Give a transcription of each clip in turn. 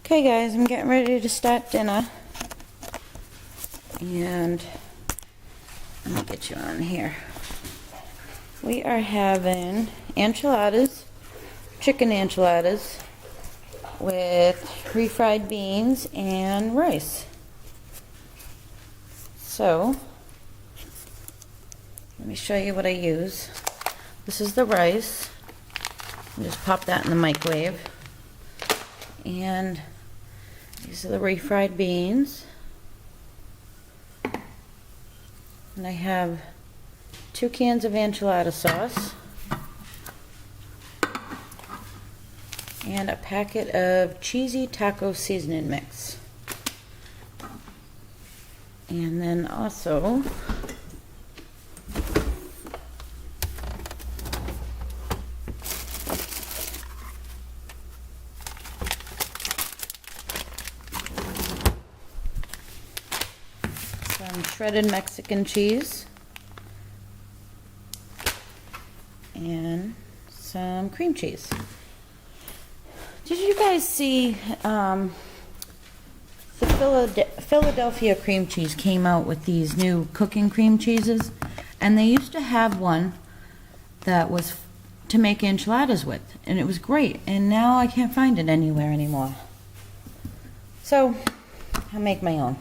Okay guys, I'm getting ready to start dinner. And let me get you on here. We are having enchiladas, chicken enchiladas with refried beans and rice. So, let me show you what I use. This is the rice. Just pop that in the microwave. And these are the refried beans. And I have 2 cans of enchilada sauce and a packet of cheesy taco seasoning mix. And then also some shredded Mexican cheese and some cream cheese. Did you guys see the Philadelphia cream cheese came out with these new cooking cream cheeses? And they used to have one that was to make enchiladas with, and it was great, and now I can't find it anywhere anymore. So I'll make my own.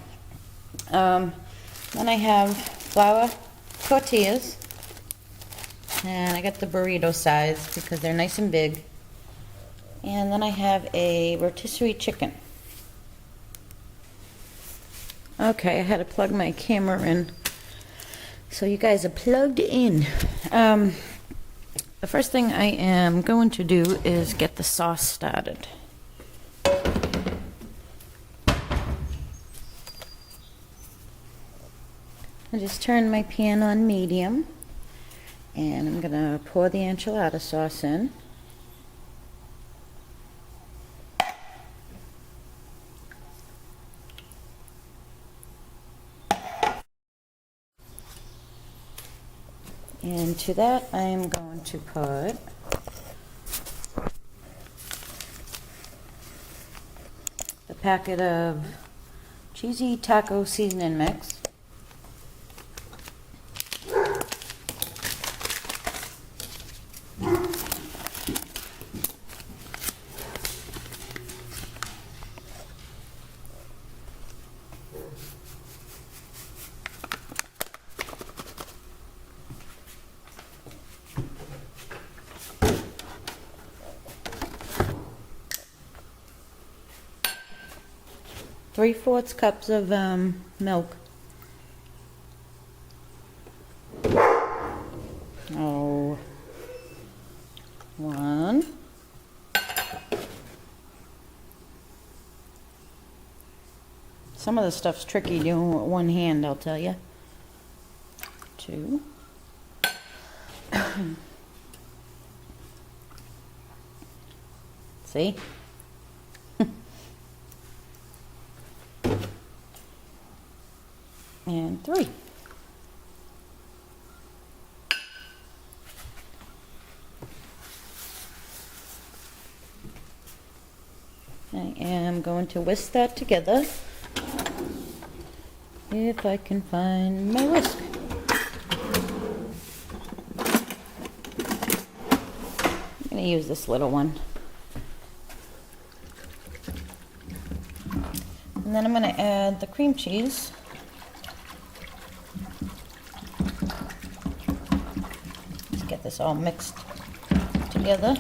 Then I have flour tortillas, and I got the burrito size because they're nice and big. And then I have a rotisserie chicken. Okay, I had to plug my camera in, so you guys are plugged in. The first thing I am going to do is get the sauce started. I just turned my pan on medium, and I'm gonna pour the enchilada sauce in. And to that, I am going to put the packet of cheesy taco seasoning mix. Three-fourths cups of milk. Oh, 1. Some of the stuff's tricky doing with one hand, I'll tell you. 2. See? And 3. I am going to whisk that together. If I can find my whisk. I'm going to use this little one. And then I'm going to add the cream cheese. Get this all mixed together.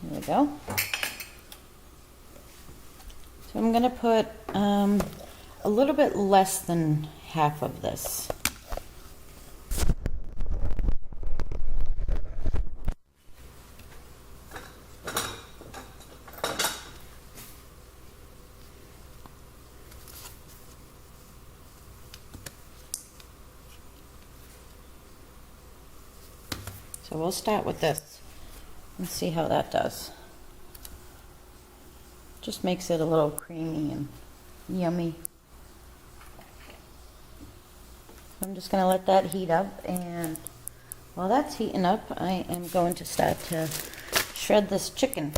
There we go. So I'm going to put a little bit less than half of this. So we'll start with this and see how that does. Just makes it a little creamy and yummy. I'm just going to let that heat up, and while that's heating up, I am going to start to shred this chicken.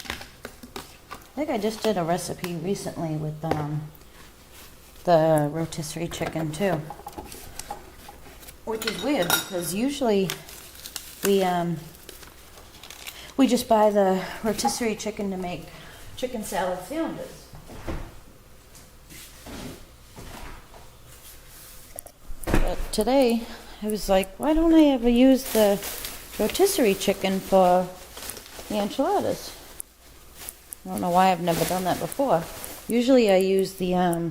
I think I just did a recipe recently with the rotisserie chicken too, which is weird because usually we just buy the rotisserie chicken to make chicken salad sandwiches. But today I was like, why don't I ever use the rotisserie chicken for the enchiladas? I don't know why I've never done that before. Usually I use the, I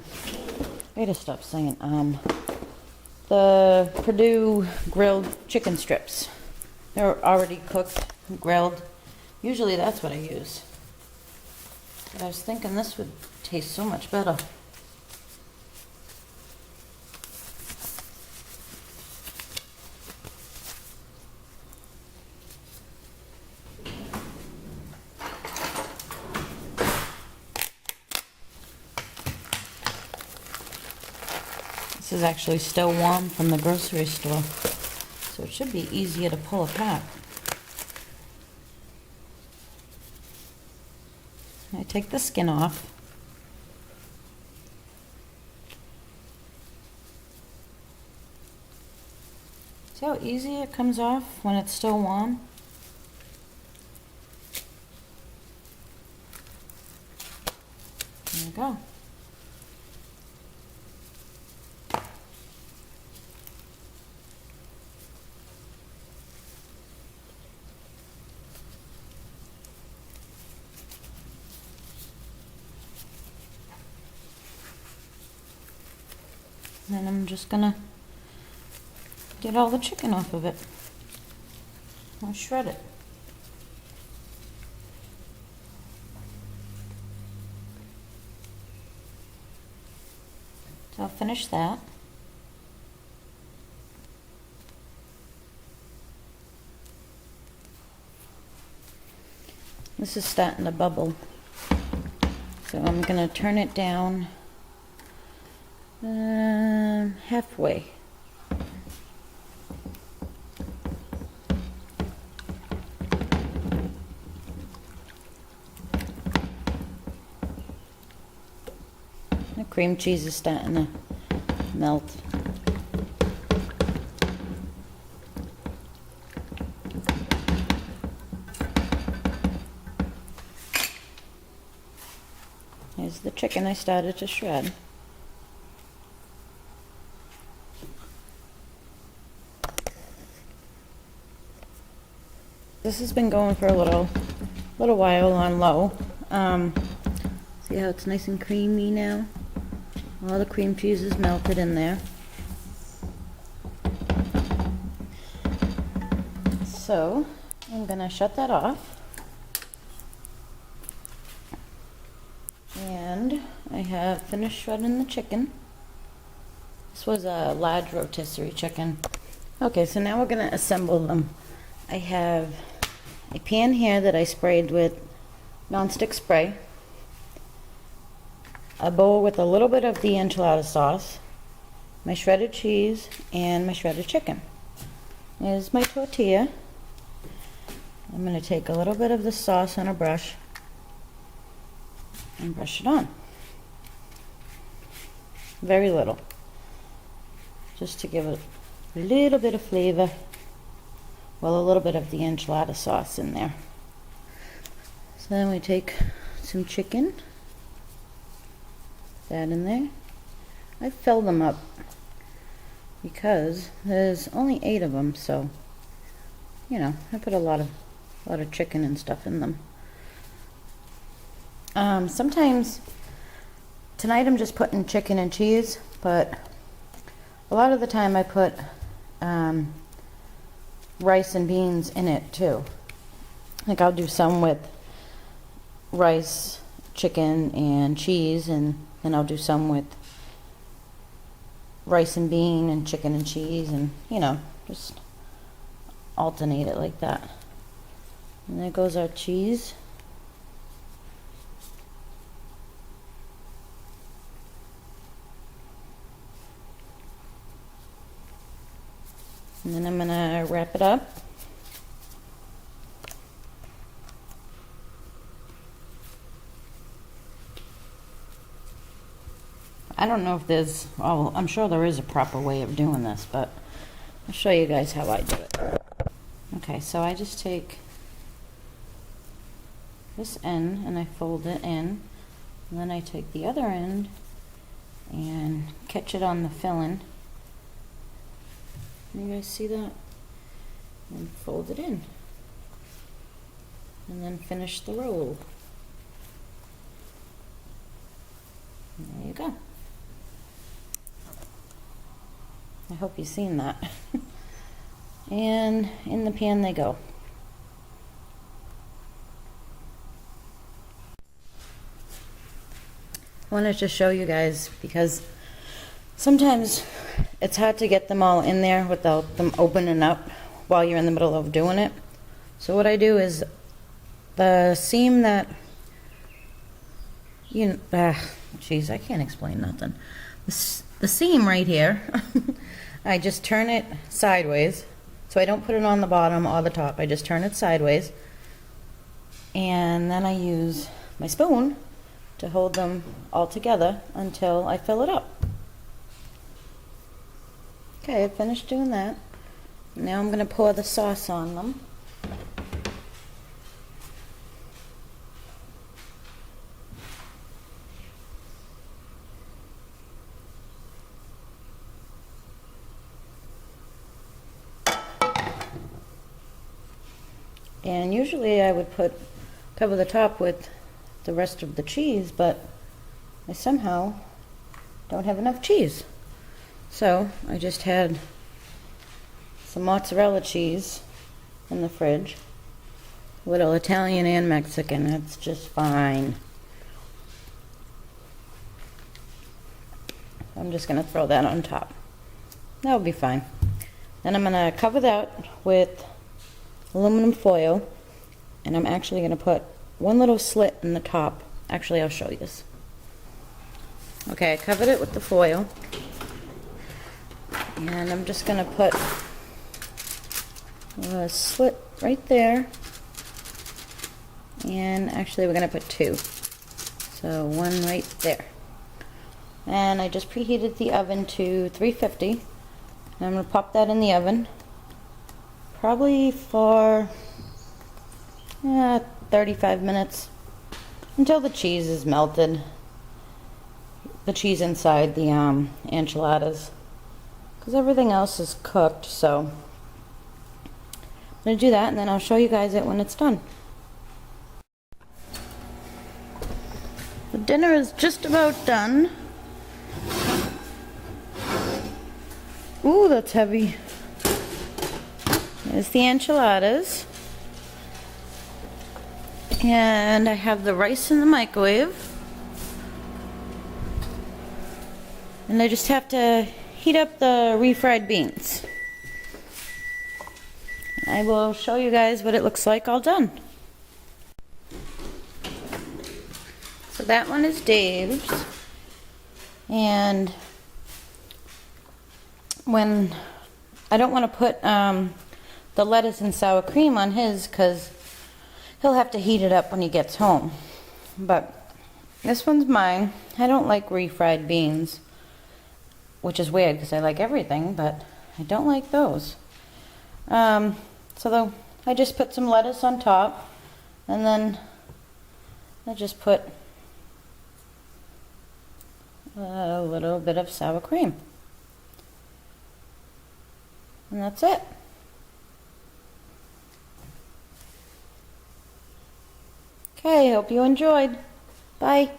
gotta stop saying, the Purdue grilled chicken strips. They're already cooked, grilled. Usually that's what I use. But I was thinking this would taste so much better. This is actually still warm from the grocery store, so it should be easier to pull apart. I take the skin off. See how easy it comes off when it's still warm? There we go. And then I'm just gonna get all the chicken off of it. I'll shred it. So I'll finish that. This is starting to bubble. So I'm gonna turn it down halfway. The cream cheese is starting to melt. Here's the chicken I started to shred. This has been going for a little while on low. See how it's nice and creamy now? All the cream cheese is melted in there. So I'm gonna shut that off. And I have finished shredding the chicken. This was a large rotisserie chicken. Okay, so now we're gonna assemble them. I have a pan here that I sprayed with nonstick spray, a bowl with a little bit of the enchilada sauce, my shredded cheese, and my shredded chicken. Here's my tortilla. I'm going to take a little bit of the sauce on a brush and brush it on. Very little, just to give it a little bit of flavor. Well, a little bit of the enchilada sauce in there. So then we take some chicken, that in there. I fill them up because there's only 8 of them, so you know, I put a lot of chicken and stuff in them. Sometimes tonight I'm just putting chicken and cheese, but a lot of the time I put rice and beans in it too. Like I'll do some with rice, chicken, and cheese, and then I'll do some with rice and bean and chicken and cheese, and you know, just alternate it like that. And there goes our cheese. And then I'm gonna wrap it up I don't know if there's, oh, I'm sure there is a proper way of doing this, but I'll show you guys how I do it. Okay, so I just take this end and I fold it in, and then I take the other end and catch it on the filling. You guys see that? And fold it in. And then finish the roll. And there you go. I hope you've seen that. And in the pan they go. I wanted to show you guys because sometimes it's hard to get them all in there without them opening up while you're in the middle of doing it. So what I do is the seam that, geez, I can't explain nothing. The seam right here, I just turn it sideways. So I don't put it on the bottom or the top. I just turn it sideways. And then I use my spoon to hold them all together until I fill it up. Okay, I finished doing that. Now I'm going to pour the sauce on them. And usually I would cover the top with the rest of the cheese, but I somehow don't have enough cheese. So I just had some mozzarella cheese in the fridge. Little Italian and Mexican, that's just fine. I'm just gonna throw that on top. That'll be fine. Then I'm gonna cover that with aluminum foil, and I'm actually going to put one little slit in the top. Actually, I'll show you this. Okay, I covered it with the foil, and I'm just going to put a slit right there, and actually we're going to put two. So one right there. And I just preheated the oven to 350, and I'm going to pop that in the oven. Probably for 35 minutes until the cheese is melted. The cheese inside the enchiladas, because everything else is cooked. So I'm going to do that, and then I'll show you guys it when it's done. The dinner is just about done. Ooh, that's heavy. There's the enchiladas. And I have the rice in the microwave. And I just have to heat up the refried beans. I will show you guys what it looks like all done. So that one is Dave's. And when I don't want to put the lettuce and sour cream on his, because he'll have to heat it up when he gets home. But this one's mine. I don't like refried beans, which is weird because I like everything, but I don't like those. So I just put some lettuce on top, and then I just put a little bit of sour cream. And that's it. Okay, hope you enjoyed. Bye.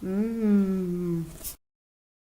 Mmm.